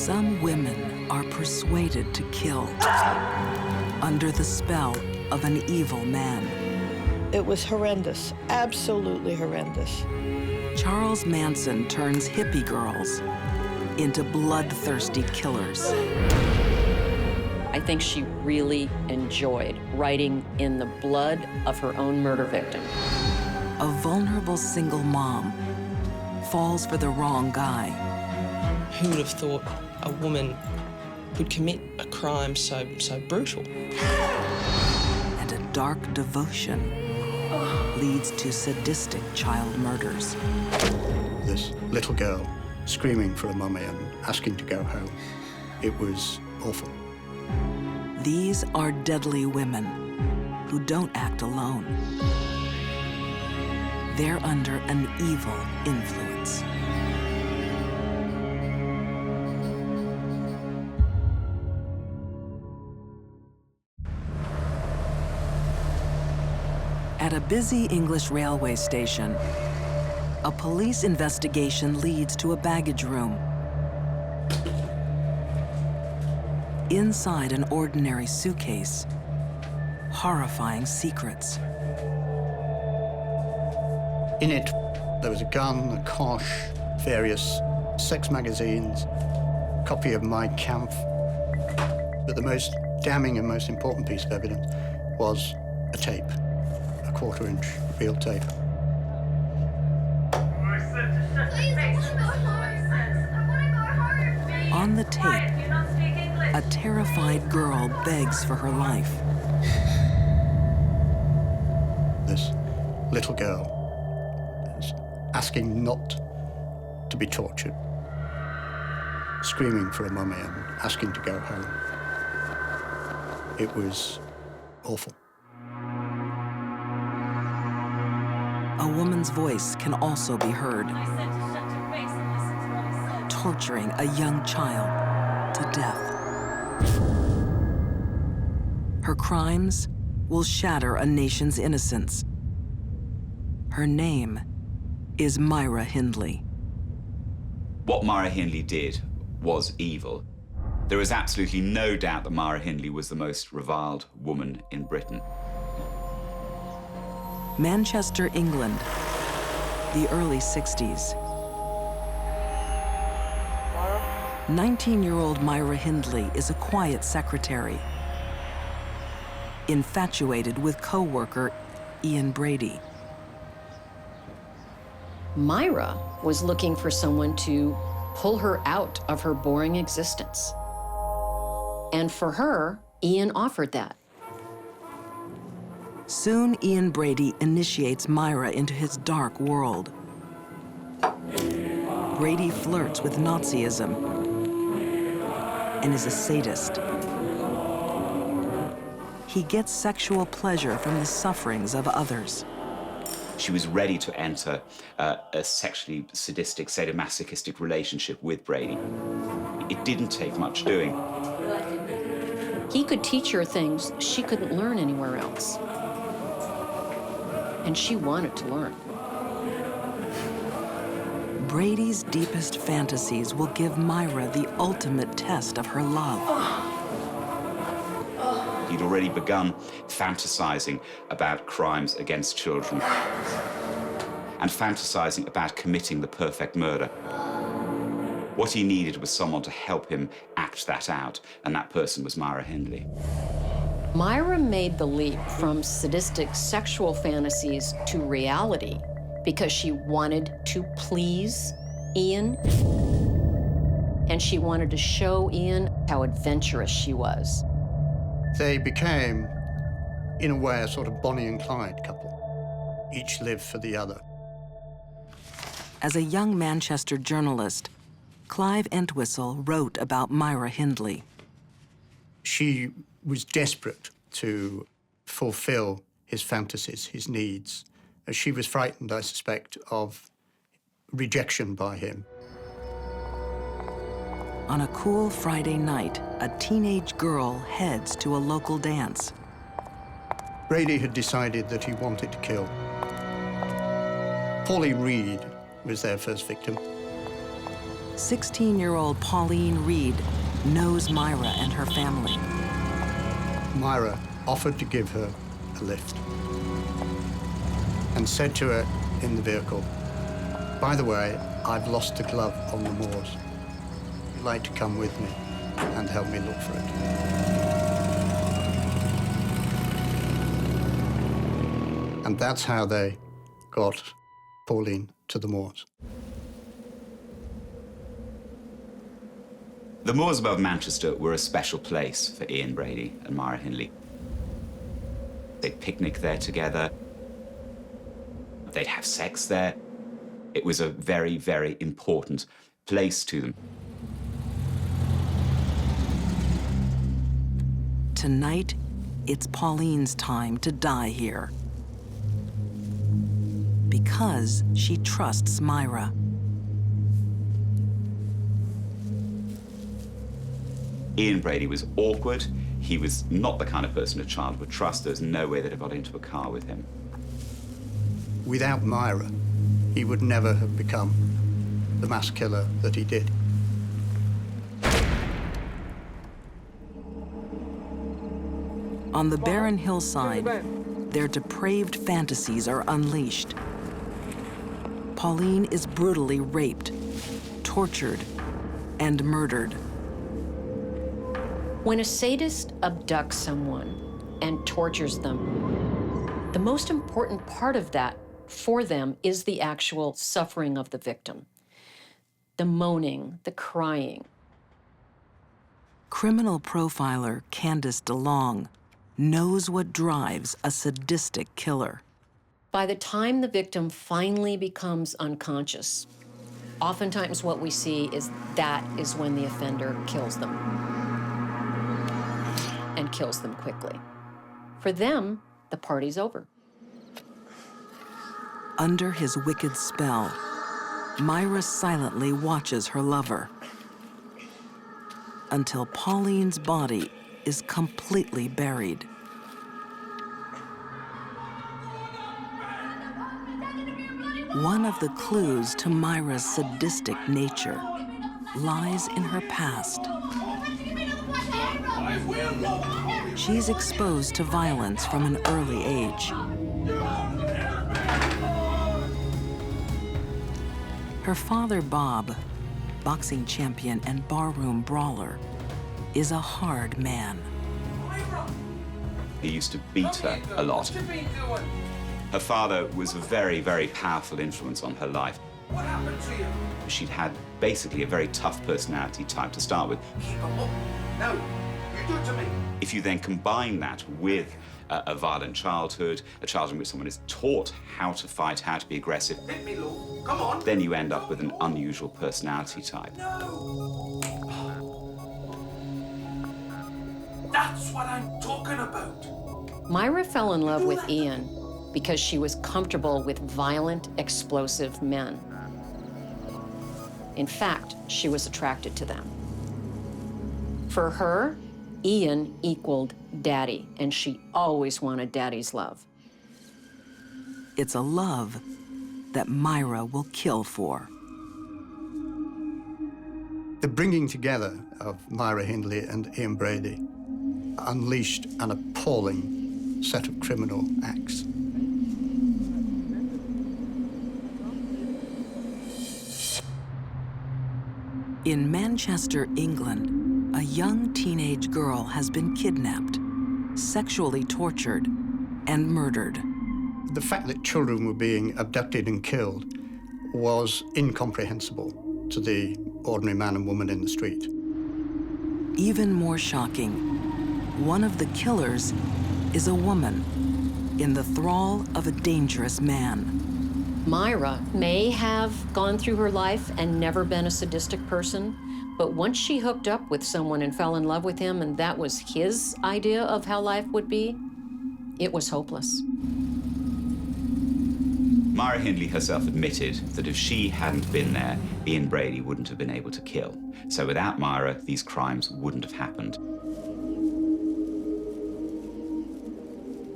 Some women are persuaded to kill under the spell of an evil man. It was horrendous, absolutely horrendous. Charles Manson turns hippie girls into bloodthirsty killers. I think she really enjoyed writing in the blood of her own murder victim. A vulnerable single mom falls for the wrong guy. Who would have thought a woman would commit a crime so brutal? And a dark devotion leads to sadistic child murders. This little girl screaming for a mummy and asking to go home. It was awful. These are deadly women who don't act alone. They're under an evil influence. At a busy English railway station, a police investigation leads to a baggage room. Inside an ordinary suitcase, horrifying secrets. In it, there was a gun, a kosh, various sex magazines, a copy of Mein Kampf. But the most damning and most important piece of evidence was a tape, a 1/4-inch reel tape. On the tape, a terrified girl begs for her life. This little girl is asking not to be tortured, screaming for a mummy and asking to go home. It was awful. A woman's voice can also be heard, torturing a young child to death. Her crimes will shatter a nation's innocence. Her name is Myra Hindley. What Myra Hindley did was evil. There is absolutely no doubt that Myra Hindley was the most reviled woman in Britain. Manchester, England, the early 60s. 19-year-old Myra Hindley is a quiet secretary, infatuated with co-worker Ian Brady. Myra was looking for someone to pull her out of her boring existence. And for her, Ian offered that. Soon, Ian Brady initiates Myra into his dark world. Brady flirts with Nazism and is a sadist. He gets sexual pleasure from the sufferings of others. She was ready to enter a sexually sadistic, sadomasochistic relationship with Brady. It didn't take much doing. He could teach her things she couldn't learn anywhere else. And she wanted to learn. Brady's deepest fantasies will give Myra the ultimate test of her love. He'd already begun fantasizing about crimes against children and fantasizing about committing the perfect murder. What he needed was someone to help him act that out, and that person was Myra Hindley. Myra made the leap from sadistic sexual fantasies to reality because she wanted to please Ian, and she wanted to show Ian how adventurous she was. They became, in a way, a sort of Bonnie and Clyde couple. Each lived for the other. As a young Manchester journalist, Clive Entwistle wrote about Myra Hindley. She was desperate to fulfill his fantasies, his needs. She was frightened, I suspect, of rejection by him. On a cool Friday night, a teenage girl heads to a local dance. Brady had decided that he wanted to kill. Paulie Reed was their first victim. 16-year-old Pauline Reed knows Myra and her family. Myra offered to give her a lift and said to her in the vehicle, "By the way, I've lost the glove on the moors. Would you like to come with me and help me look for it?" And that's how they got Pauline to the moors. The moors above Manchester were a special place for Ian Brady and Myra Hindley. They'd picnic there together. They'd have sex there. It was a very, very important place to them. Tonight, it's Pauline's time to die here. Because she trusts Myra. Ian Brady was awkward. He was not the kind of person a child would trust. There's no way they'd have got into a car with him. Without Myra, he would never have become the mass killer that he did. On the barren hillside, their depraved fantasies are unleashed. Pauline is brutally raped, tortured, and murdered. When a sadist abducts someone and tortures them, the most important part of that for them is the actual suffering of the victim. The moaning, the crying. Criminal profiler Candace DeLong knows what drives a sadistic killer. By the time the victim finally becomes unconscious, oftentimes what we see is that is when the offender kills them, and kills them quickly. For them, the party's over. Under his wicked spell, Myra silently watches her lover until Pauline's body is completely buried. One of the clues to Myra's sadistic nature lies in her past. She's exposed to violence from an early age. Her father, Bob, boxing champion and barroom brawler, is a hard man. He used to beat her a lot. Her father was a very, very powerful influence on her life. What happened to you? She'd had basically a very tough personality type to start with. Keep him up. No, you do it to me. If you then combine that with a violent childhood, a childhood in which someone is taught how to fight, how to be aggressive, Hit me, Lou. Come on. then you end up with an unusual personality type. No. That's what I'm talking about. Myra fell in love with Ian because she was comfortable with violent, explosive men. In fact, she was attracted to them. For her, Ian equaled daddy, and she always wanted daddy's love. It's a love that Myra will kill for. The bringing together of Myra Hindley and Ian Brady unleashed an appalling set of criminal acts. In Manchester, England, a young teenage girl has been kidnapped, sexually tortured, and murdered. The fact that children were being abducted and killed was incomprehensible to the ordinary man and woman in the street. Even more shocking, one of the killers is a woman in the thrall of a dangerous man. Myra may have gone through her life and never been a sadistic person, but once she hooked up with someone and fell in love with him, and that was his idea of how life would be, it was hopeless. Myra Hindley herself admitted that if she hadn't been there, Ian Brady wouldn't have been able to kill. So without Myra, these crimes wouldn't have happened.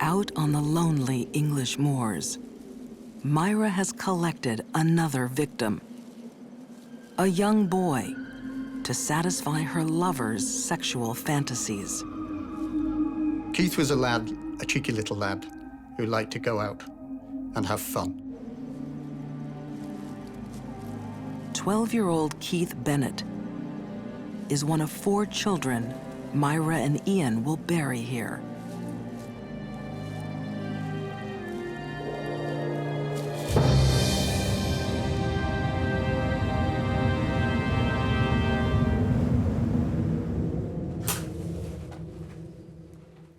Out on the lonely English moors, Myra has collected another victim. a young boy, to satisfy her lover's sexual fantasies. Keith was a cheeky little lad, who liked to go out and have fun. 12-year-old Keith Bennett is one of 4 children Myra and Ian will bury here.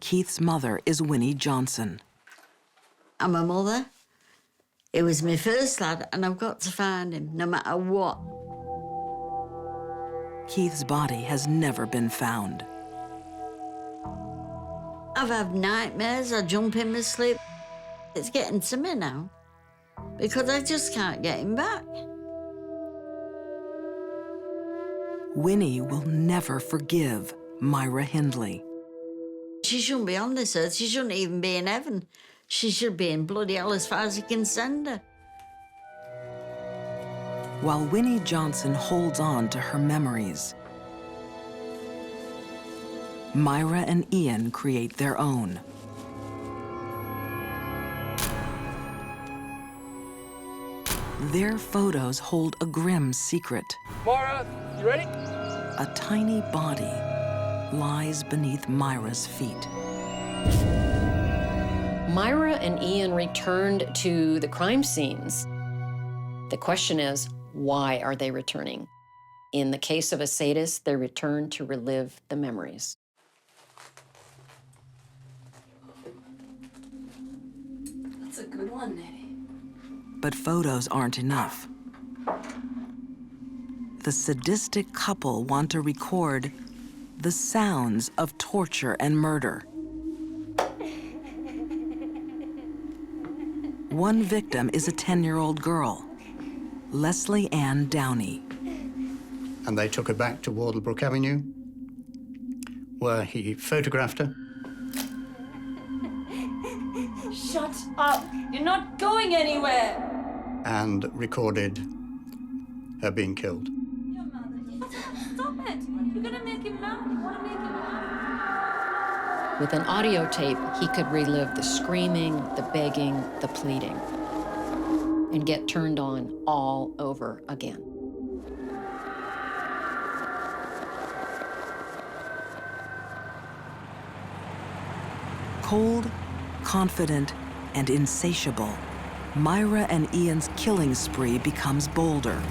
Keith's mother is Winnie Johnson. I'm a mother. It was my first lad, and I've got to find him, no matter what. Keith's body has never been found. I've had nightmares, I jump in my sleep. It's getting to me now, because I just can't get him back. Winnie will never forgive Myra Hindley. She shouldn't be on this earth. She shouldn't even be in heaven. She should be in bloody hell as far as you can send her. While Winnie Johnson holds on to her memories, Myra and Ian create their own. Their photos hold a grim secret. Myra, you ready? A tiny body lies beneath Myra's feet. Myra and Ian returned to the crime scenes. The question is, why are they returning? In the case of a sadist, they return to relive the memories. That's a good one, Nettie. But photos aren't enough. The sadistic couple want to record the sounds of torture and murder. One victim is a 10-year-old girl, Leslie Ann Downey. And they took her back to Wardlebrook Avenue, where he photographed her. Shut up! You're not going anywhere! And recorded her being killed. Your mother. Stop it! You're gonna make him mad. You wanna make him mad. With an audio tape, he could relive the screaming, the begging, the pleading, and get turned on all over again. Cold, confident, and insatiable, Myra and Ian's killing spree becomes bolder.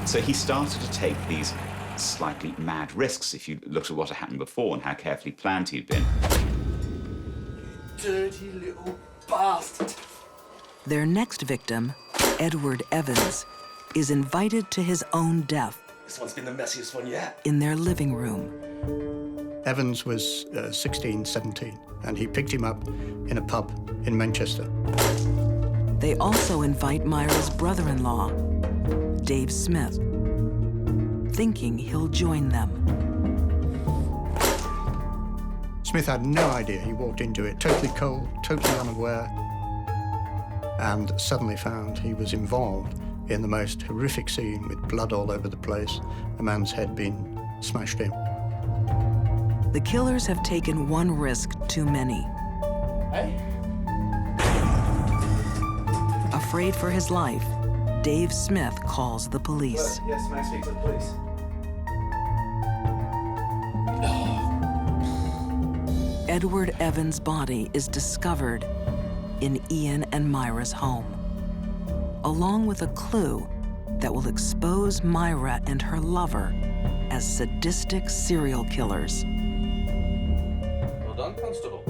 So he started to take these slightly mad risks, if you looked at what had happened before and how carefully planned he'd been. Dirty little bastard. Their next victim, Edward Evans, is invited to his own death This one's been the messiest one yet. in their living room. Evans was 16, 17, and he picked him up in a pub in Manchester. They also invite Myra's brother-in-law, Dave Smith, thinking he'll join them. Smith had no idea. He walked into it totally cold, totally unaware, and suddenly found he was involved in the most horrific scene with blood all over the place, a man's head being smashed in. The killers have taken one risk too many. Hey? Afraid for his life, Dave Smith calls the police. Yes, may I speak to the police? Edward Evans' body is discovered in Ian and Myra's home, along with a clue that will expose Myra and her lover as sadistic serial killers. Well done, Constable.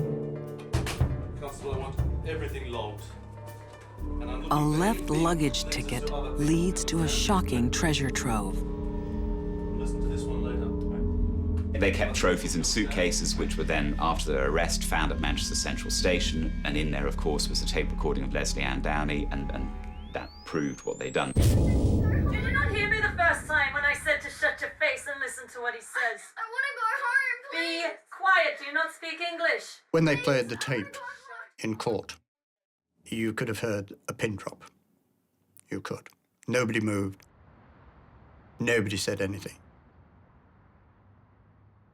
Constable, I want everything logged. And I'm looking A for left anything luggage related ticket to other people. leads to a shocking treasure trove. Listen to this one later. They kept trophies in suitcases, which were then, after their arrest, found at Manchester Central Station. And in there, of course, was a tape recording of Leslie Ann Downey, and that proved what they'd done. Did you not hear me the first time when I said to shut your face and listen to what he says? I want to go home, please. Be quiet. Do you not speak English? When they played the tape in court, you could have heard a pin drop. You could. Nobody moved. Nobody said anything.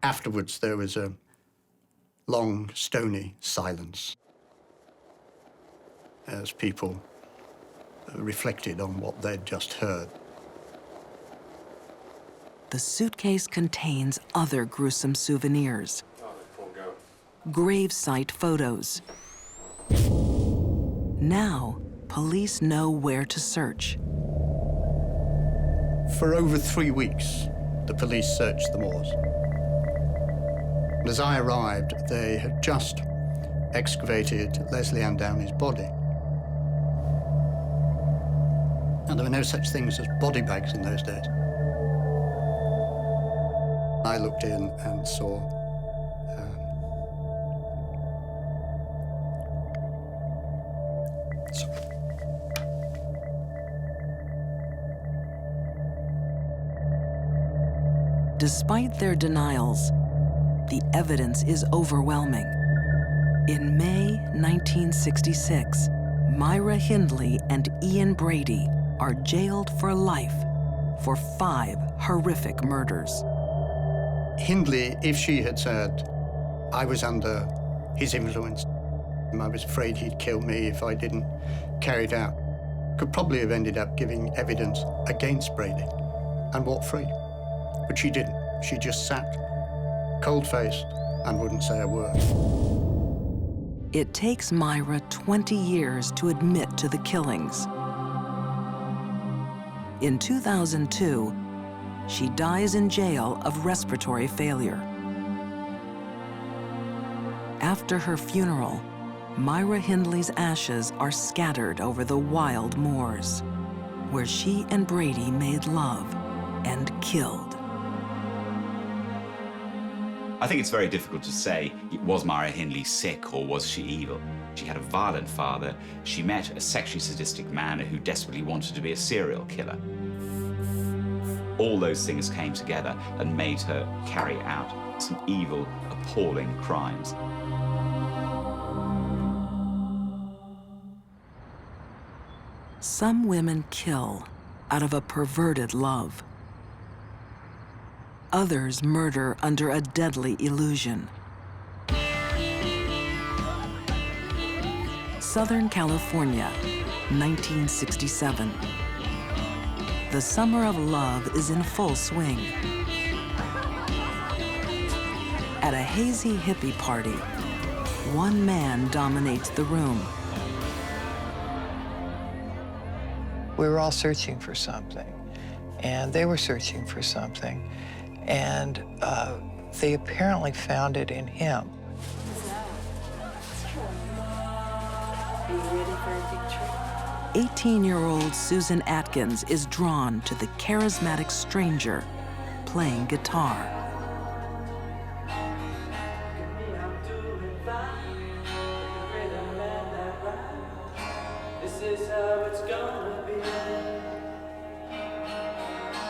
Afterwards, there was a long, stony silence as people reflected on what they'd just heard. The suitcase contains other gruesome souvenirs. Gravesite photos. Now, police know where to search. For over 3 weeks, the police searched the moors. As I arrived, they had just excavated Leslie Ann Downey's body. And there were no such things as body bags in those days. I looked in and saw Despite their denials, the evidence is overwhelming. In May 1966, Myra Hindley and Ian Brady are jailed for life for 5 horrific murders. Hindley, if she had said, I was under his influence, and I was afraid he'd kill me if I didn't carry it out, could probably have ended up giving evidence against Brady and walked free. But she didn't. She just sat, cold-faced, and wouldn't say a word. It takes Myra 20 years to admit to the killings. In 2002, she dies in jail of respiratory failure. After her funeral, Myra Hindley's ashes are scattered over the wild moors, where she and Brady made love and killed. I think it's very difficult to say, was Myra Hindley sick or was she evil? She had a violent father. She met a sexually sadistic man who desperately wanted to be a serial killer. All those things came together and made her carry out some evil, appalling crimes. Some women kill out of a perverted love. Others murder under a deadly illusion. Southern California, 1967. The summer of love is in full swing. At a hazy hippie party, one man dominates the room. We were all searching for something, and they were searching for something, and they apparently found it in him. 18-year-old Susan Atkins is drawn to the charismatic stranger playing guitar.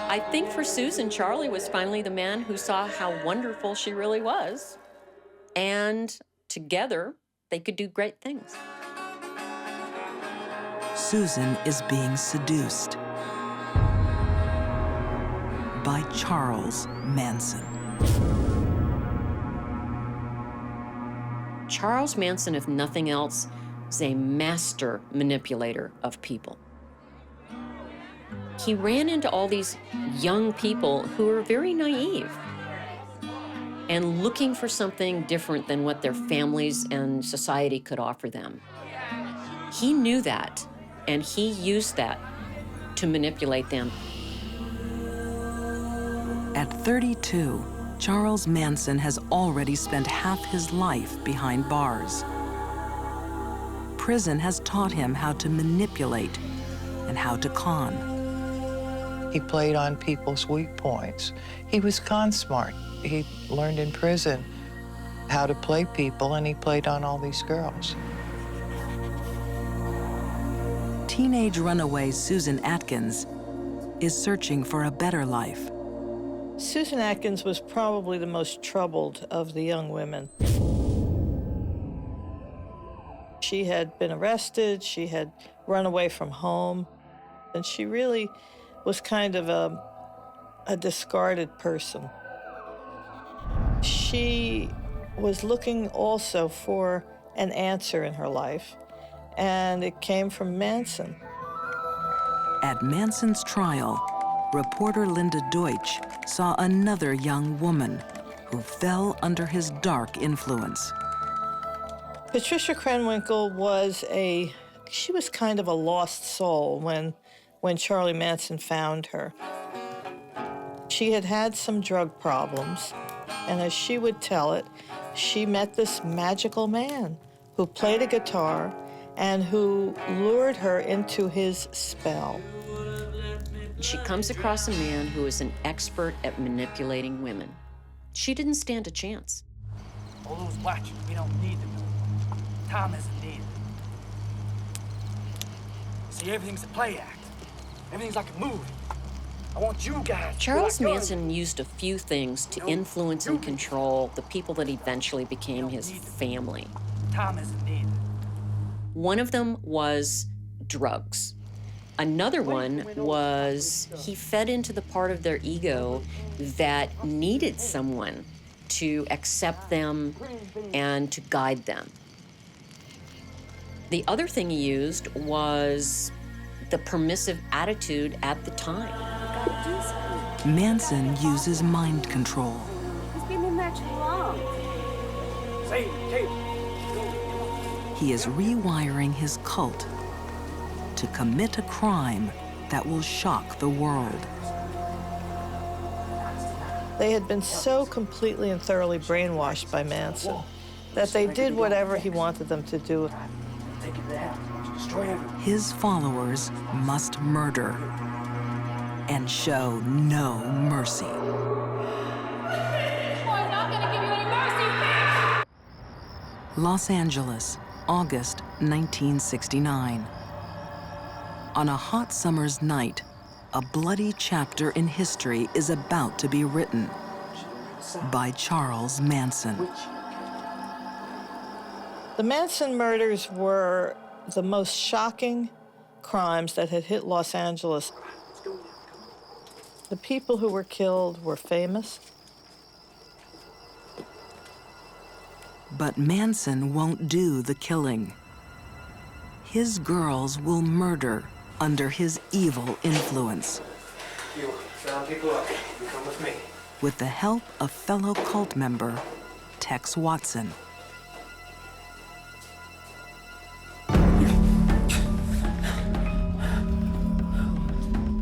I think for Susan, Charlie was finally the man who saw how wonderful she really was. And together, they could do great things. Susan is being seduced by Charles Manson. Charles Manson, if nothing else, is a master manipulator of people. He ran into all these young people who were very naive and looking for something different than what their families and society could offer them. He knew that, and he used that to manipulate them. At 32, Charles Manson has already spent half his life behind bars. Prison has taught him how to manipulate and how to con. He played on people's weak points. He was con smart. He learned in prison how to play people, and he played on all these girls. Teenage runaway Susan Atkins is searching for a better life. Susan Atkins was probably the most troubled of the young women. She had been arrested, she had run away from home, and she really was kind of a discarded person. She was looking also for an answer in her life, and it came from Manson. At Manson's trial, reporter Linda Deutsch saw another young woman who fell under his dark influence. Patricia Krenwinkel was she was kind of a lost soul when Charlie Manson found her. She had had some drug problems, and as she would tell it, she met this magical man who played a guitar and who lured her into his spell. She comes across a man who is an expert at manipulating women. She didn't stand a chance. All those watchers, we don't need them. Tom isn't needed. See, everything's a play act. Everything's like a movie. I want you guys to Charles like Manson used a few things to influence and control the people that eventually became his family. Tom isn't needed. One of them was drugs. Another one was he fed into the part of their ego that needed someone to accept them and to guide them. The other thing he used was the permissive attitude at the time. Manson uses mind control. He's been in there too long. He is rewiring his cult to commit a crime that will shock the world. They had been so completely and thoroughly brainwashed by Manson that they did whatever he wanted them to do. His followers must murder and show no mercy. I'm not gonna give you any mercy, bitch! Los Angeles, August 1969. On a hot summer's night, a bloody chapter in history is about to be written by Charles Manson. The Manson murders were the most shocking crimes that had hit Los Angeles. The people who were killed were famous. But Manson won't do the killing. His girls will murder under his evil influence. You round people up. You come with me. With the help of fellow cult member Tex Watson.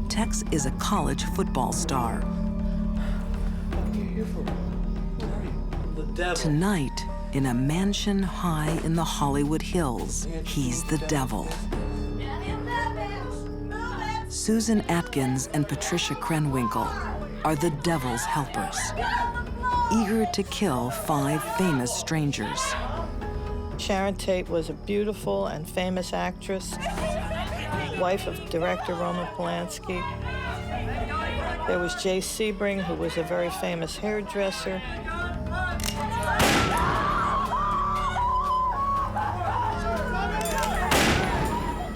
Tex is a college football star. The devil. Tonight, in a mansion high in the Hollywood Hills, he's the devil. Susan Atkins and Patricia Krenwinkel are the devil's helpers, eager to kill 5 famous strangers. Sharon Tate was a beautiful and famous actress, wife of director Roman Polanski. There was Jay Sebring, who was a very famous hairdresser.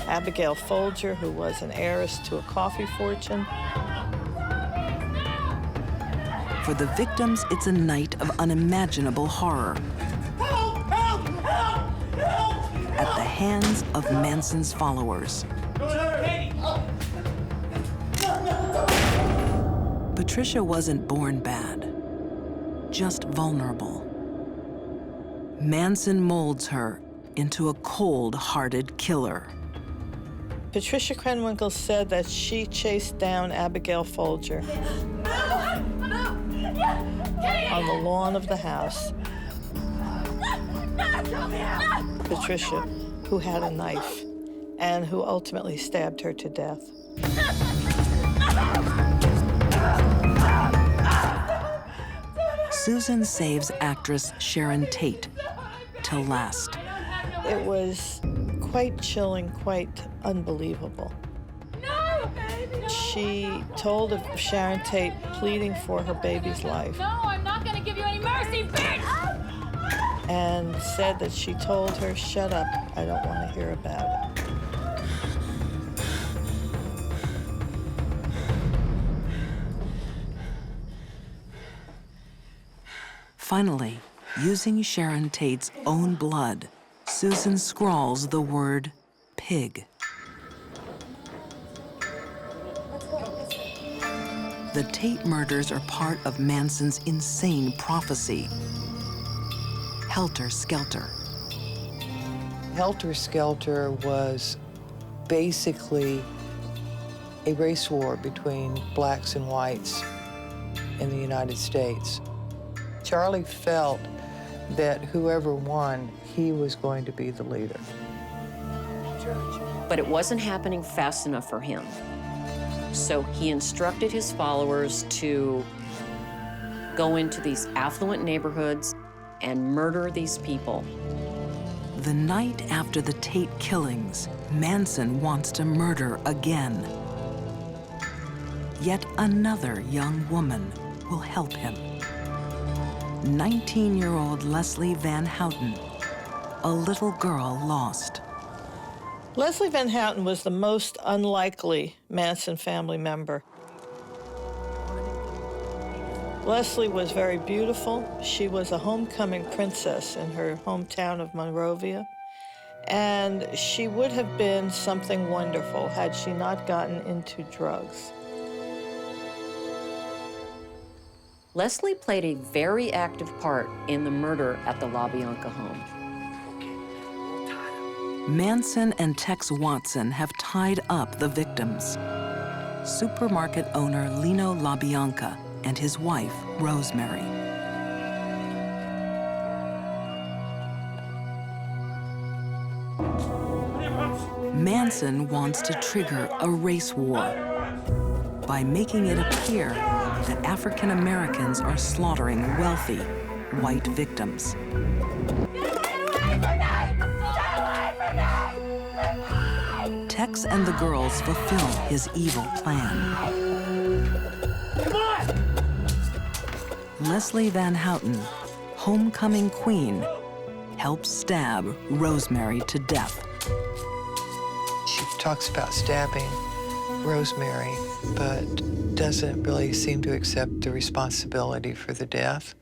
Abigail Folger, who was an heiress to a coffee fortune. For the victims, it's a night of unimaginable horror. At the hands of Manson's followers. Patricia wasn't born bad, just vulnerable. Manson molds her into a cold-hearted killer. Patricia Krenwinkel said that she chased down Abigail Folger on the lawn of the house. Patricia, who had a knife and who ultimately stabbed her to death. Susan saves actress Sharon Tate till last. It was quite chilling, quite unbelievable. No! She told of Sharon Tate pleading for her baby's life. No, I'm not gonna give you any mercy, bitch! And said that she told her, "Shut up, I don't want to hear about it." Finally, using Sharon Tate's own blood, Susan scrawls the word pig. The Tate murders are part of Manson's insane prophecy. Helter Skelter. Helter Skelter was basically a race war between blacks and whites in the United States. Charlie felt that whoever won, he was going to be the leader. But it wasn't happening fast enough for him. So he instructed his followers to go into these affluent neighborhoods and murder these people. The night after the Tate killings, Manson wants to murder again. Yet another young woman will help him. 19-year-old Leslie Van Houten, a little girl lost. Leslie Van Houten was the most unlikely Manson family member. Leslie was very beautiful. She was a homecoming princess in her hometown of Monrovia, and she would have been something wonderful had she not gotten into drugs. Leslie played a very active part in the murder at the LaBianca home. Manson and Tex Watson have tied up the victims. Supermarket owner Lino LaBianca and his wife, Rosemary. Manson wants to trigger a race war by making it appear that African Americans are slaughtering wealthy white victims. Tex and the girls fulfill his evil plan. Leslie Van Houten, homecoming queen, helps stab Rosemary to death. She talks about stabbing Rosemary, but doesn't really seem to accept the responsibility for the death.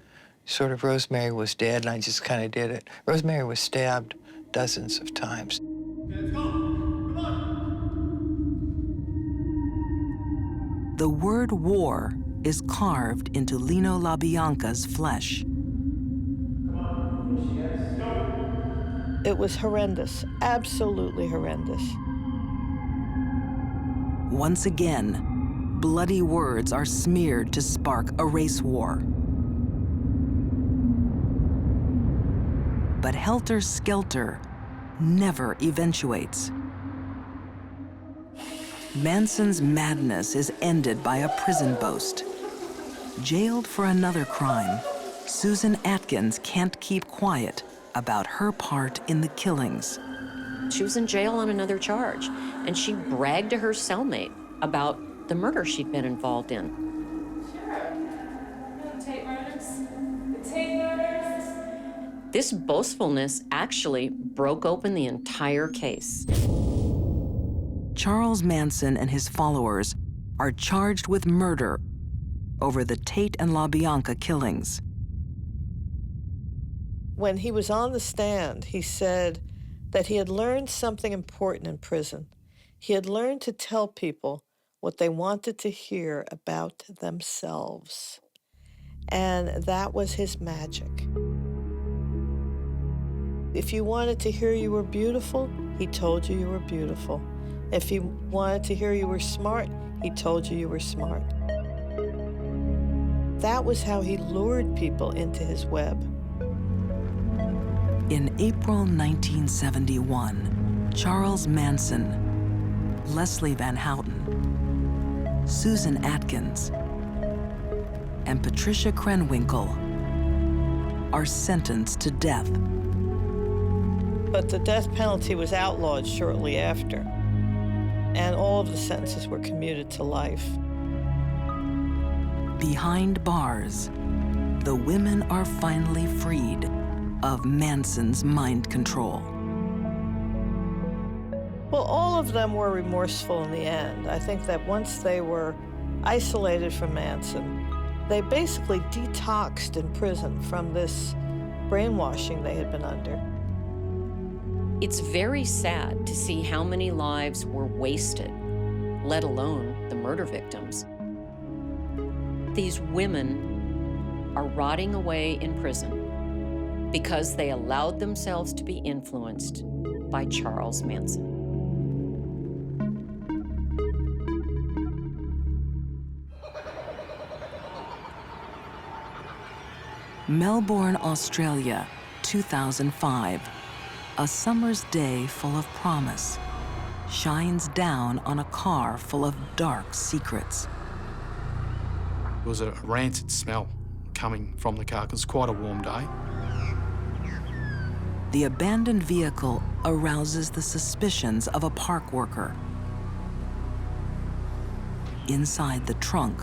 Sort of Rosemary was dead, and I just kind of did it. Rosemary was stabbed dozens of times. Let's go. Come on. The word war is carved into Lino LaBianca's flesh. It was horrendous, absolutely horrendous. Once again, bloody words are smeared to spark a race war. But Helter Skelter never eventuates. Manson's madness is ended by a prison boast. Jailed for another crime, Susan Atkins can't keep quiet about her part in the killings. She was in jail on another charge, and she bragged to her cellmate about the murder she'd been involved in. The Tate murders. The Tate murders. This boastfulness actually broke open the entire case. Charles Manson and his followers are charged with murder over the Tate and LaBianca killings. When he was on the stand, he said that he had learned something important in prison. He had learned to tell people what they wanted to hear about themselves. And that was his magic. If you wanted to hear you were beautiful, he told you were beautiful. If he wanted to hear you were smart, he told you were smart. That was how he lured people into his web. In April 1971, Charles Manson, Leslie Van Houten, Susan Atkins, and Patricia Krenwinkel are sentenced to death. But the death penalty was outlawed shortly after, and all of the sentences were commuted to life. Behind bars, the women are finally freed of Manson's mind control. Well, all of them were remorseful in the end. I think that once they were isolated from Manson, They basically detoxed in prison from this brainwashing they had been under. It's very sad to see how many lives were wasted, let alone the murder victims. These women are rotting away in prison because they allowed themselves to be influenced by Charles Manson. Melbourne, Australia, 2005. A summer's day full of promise shines down on a car full of dark secrets. There was a rancid smell coming from the car. It was quite a warm day. The abandoned vehicle arouses the suspicions of a park worker. Inside the trunk,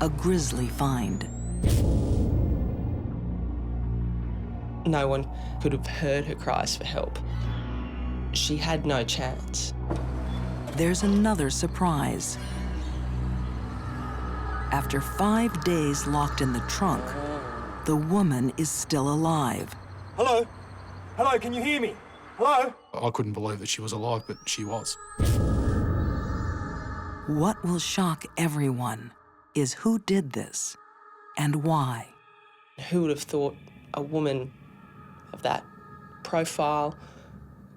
a grisly find. No one could have heard her cries for help. She had no chance. There's another surprise. After 5 days locked in the trunk, the woman is still alive. Hello? Hello, can you hear me? Hello? I couldn't believe that she was alive, but she was. What will shock everyone is who did this and why. Who would have thought a woman of that profile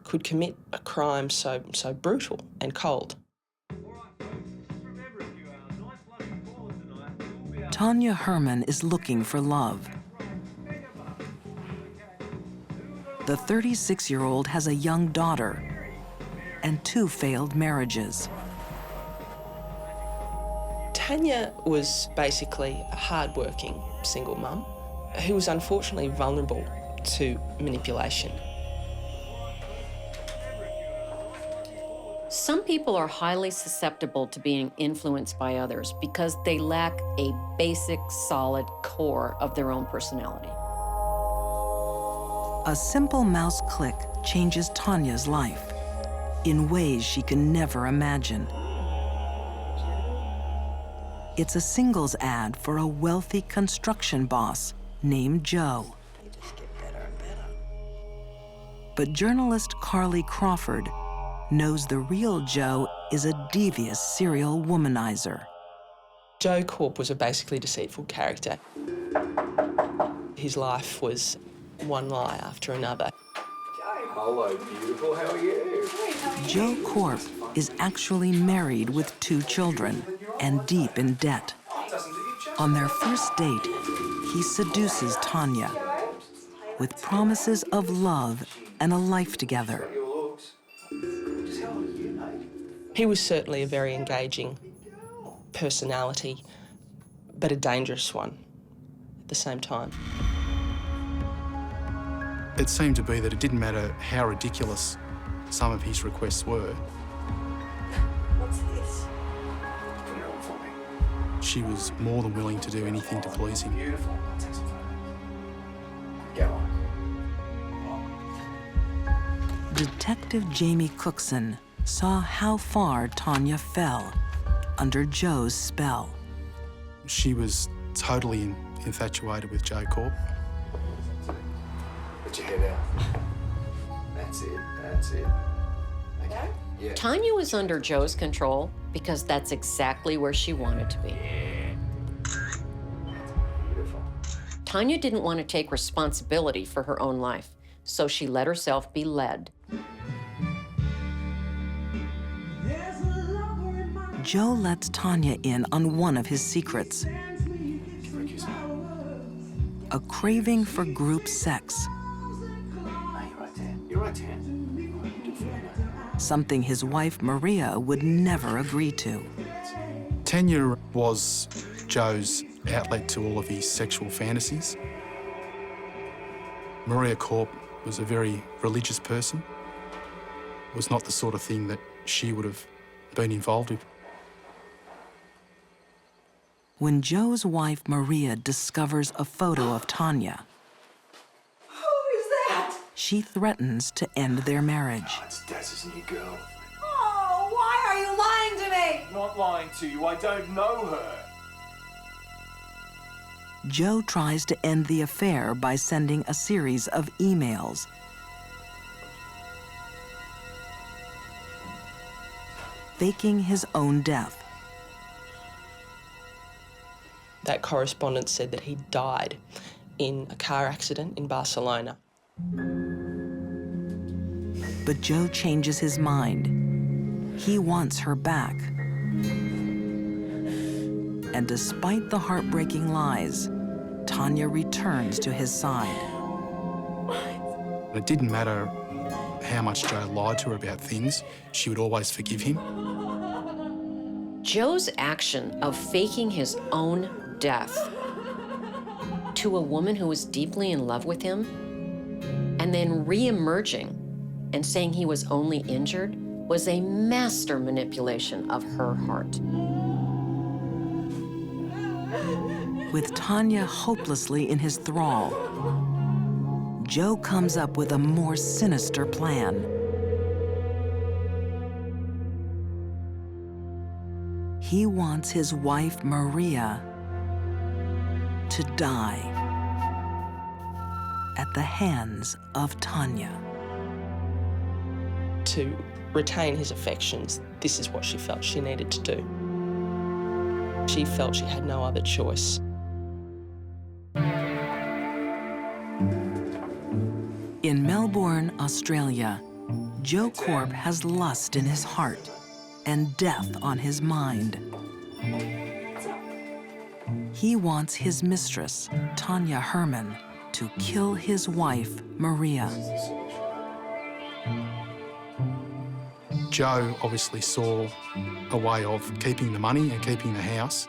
could commit a crime so brutal and cold? Tanya Herman is looking for love. The 36-year-old has a young daughter and 2 failed marriages. Tanya was basically a hard-working single mum who was unfortunately vulnerable to manipulation. Some people are highly susceptible to being influenced by others because they lack a basic, solid core of their own personality. A simple mouse click changes Tanya's life in ways she can never imagine. It's a singles ad for a wealthy construction boss named Joe. But journalist Carly Crawford knows the real Joe is a devious serial womanizer. Joe Corp was a basically deceitful character. His life was one lie after another. Hello, beautiful. How are you? Joe Corp is actually married with 2 children and deep in debt. On their first date, he seduces Tanya with promises of love and a life together. He was certainly a very engaging personality, but a dangerous one at the same time. It seemed to be that it didn't matter how ridiculous some of his requests were. What's this? Put it on for me. She was more than willing to do anything to please him. Beautiful. I'll take some photos. Go on. Detective Jamie Cookson saw how far Tanya fell under Joe's spell. She was totally infatuated with Joe Corp. Put your head out. That's it. That's it. Okay. Yeah. Tanya was under Joe's control because that's exactly where she wanted to be. Beautiful. Tanya didn't want to take responsibility for her own life, so she let herself be led. Joe lets Tanya in on one of his secrets, a craving for group sex. You're right there. Something his wife Maria would never agree to. Tanya was Joe's outlet to all of his sexual fantasies. Maria Corp was a very religious person. It was not the sort of thing that she would have been involved with. When Joe's wife Maria discovers a photo of Tanya, Who is that? she threatens to end their marriage. It's Daz's new girl. Oh, why are you lying to me? I'm not lying to you. I don't know her. Joe tries to end the affair by sending a series of emails. Faking his own death. That correspondence said that he died in a car accident in Barcelona. But Joe changes his mind. He wants her back. And despite the heartbreaking lies, Tanya returns to his side. It didn't matter how much Joe lied to her about things, she would always forgive him. Joe's action of faking his own death to a woman who was deeply in love with him and then re-emerging and saying he was only injured was a master manipulation of her heart. With Tanya hopelessly in his thrall, Joe comes up with a more sinister plan. He wants his wife, Maria, to die at the hands of Tanya. To retain his affections, this is what she felt she needed to do. She felt she had no other choice. In Melbourne, Australia, Joe Corp has lust in his heart and death on his mind. He wants his mistress, Tanya Herman, to kill his wife, Maria. Joe obviously saw a way of keeping the money and keeping the house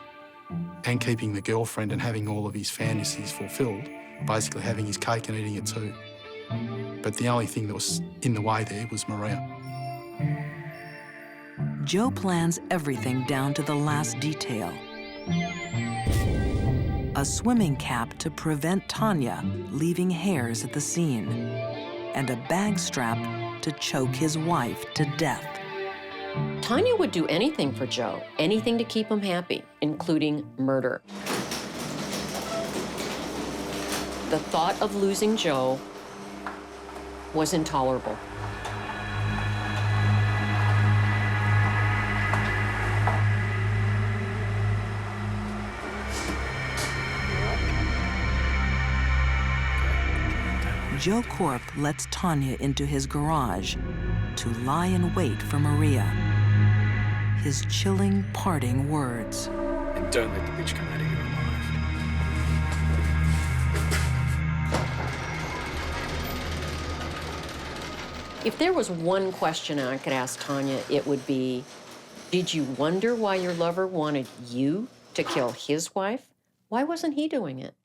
and keeping the girlfriend and having all of his fantasies fulfilled, basically having his cake and eating it too. But the only thing that was in the way there was Maria. Joe plans everything down to the last detail. A swimming cap to prevent Tanya leaving hairs at the scene, and a bag strap to choke his wife to death. Tanya would do anything for Joe, anything to keep him happy, including murder. The thought of losing Joe was intolerable. Joe Corp lets Tanya into his garage to lie in wait for Maria. His chilling parting words. And don't let the bitch come out of here alive. If there was one question I could ask Tanya, it would be, did you wonder why your lover wanted you to kill his wife? Why wasn't he doing it?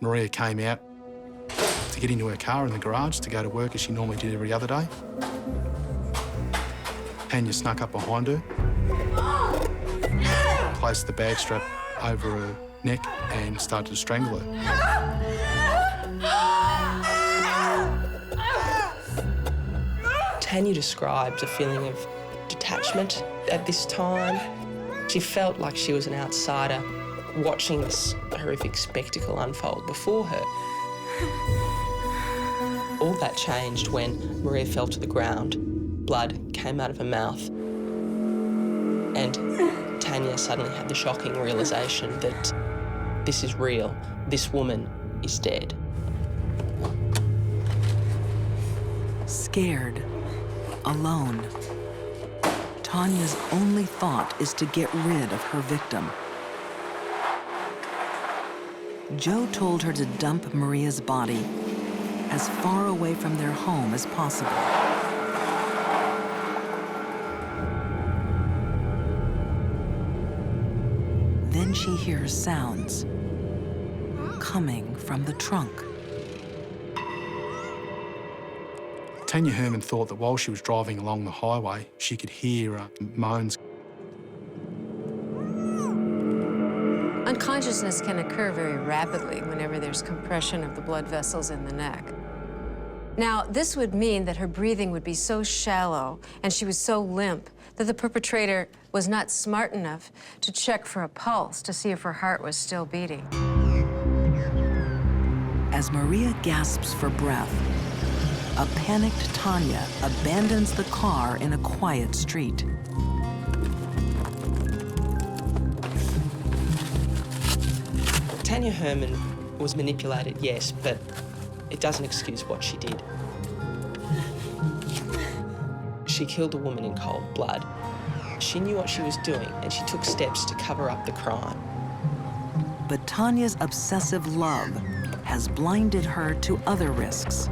Maria came out to get into her car in the garage to go to work as she normally did every other day. Tanya snuck up behind her, placed the bag strap over her neck and started to strangle her. Tanya describes a feeling of detachment at this time. She felt like she was an outsider watching this horrific spectacle unfold before her. All that changed when Maria fell to the ground. Blood came out of her mouth. And Tanya suddenly had the shocking realisation that this is real. This woman is dead. Scared, alone, Tanya's only thought is to get rid of her victim. Joe told her to dump Maria's body as far away from their home as possible. Then she hears sounds coming from the trunk. Tanya Herman thought that while she was driving along the highway, she could hear moans. Unconsciousness can occur very rapidly whenever there's compression of the blood vessels in the neck. Now, this would mean that her breathing would be so shallow and she was so limp that the perpetrator was not smart enough to check for a pulse to see if her heart was still beating. As Maria gasps for breath, a panicked Tanya abandons the car in a quiet street. Tanya Herman was manipulated, yes, but it doesn't excuse what she did. She killed a woman in cold blood. She knew what she was doing and she took steps to cover up the crime. But Tanya's obsessive love has blinded her to other risks.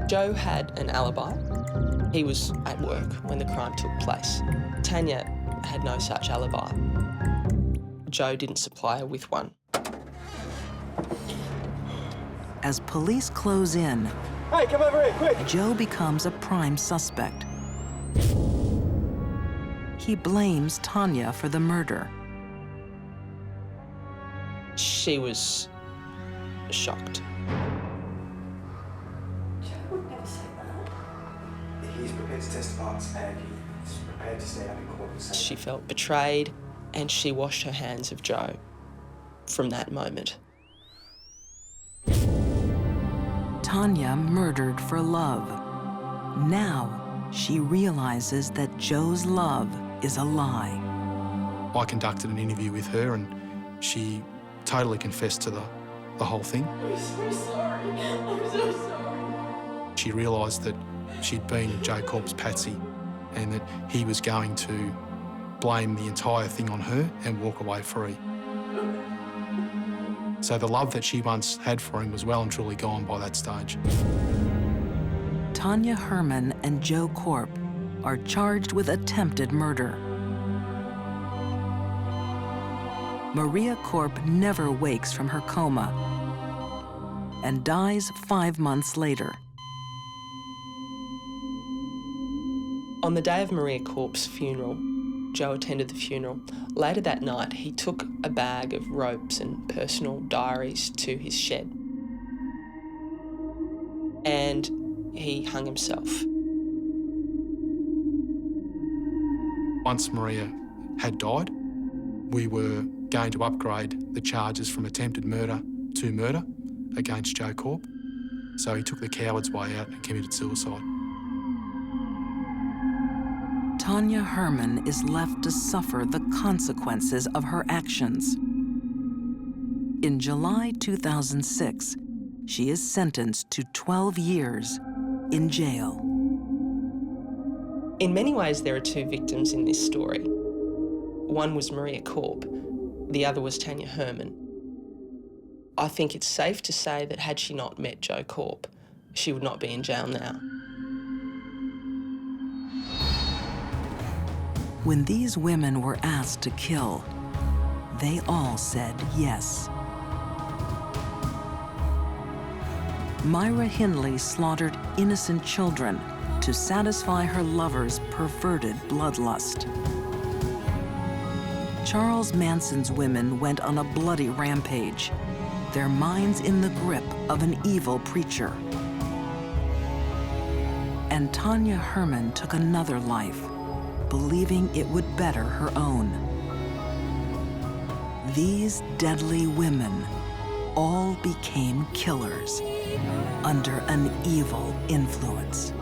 Joe had an alibi. He was at work when the crime took place. Tanya had no such alibi. Joe didn't supply her with one. As police close in, Hey, come over here, quick! Joe becomes a prime suspect. He blames Tanya for the murder. She was shocked. Joe would never say that. He's prepared to testify and he's prepared to stand up in court and say She felt betrayed and she washed her hands of Joe from that moment. Tanya murdered for love. Now she realizes that Joe's love is a lie. I conducted an interview with her and she totally confessed to the whole thing. I'm so sorry. I'm so sorry. She realised that she'd been Joe Corp's patsy and that he was going to blame the entire thing on her and walk away free. So the love that she once had for him was well and truly gone by that stage. Tanya Herman and Joe Corp are charged with attempted murder. Maria Corp never wakes from her coma and dies 5 months later. On the day of Maria Corp's funeral, Joe attended the funeral. Later that night, he took a bag of ropes and personal diaries to his shed. And he hung himself. Once Maria had died, we were going to upgrade the charges from attempted murder to murder against Joe Corp. So he took the coward's way out and committed suicide. Tanya Herman is left to suffer the consequences of her actions. In July 2006, she is sentenced to 12 years in jail. In many ways, there are two victims in this story. One was Maria Corp, the other was Tanya Herman. I think it's safe to say that had she not met Joe Corp, she would not be in jail now. When these women were asked to kill, they all said yes. Myra Hindley slaughtered innocent children to satisfy her lover's perverted bloodlust. Charles Manson's women went on a bloody rampage, their minds in the grip of an evil preacher. And Tanya Herman took another life, believing it would better her own. These deadly women all became killers under an evil influence.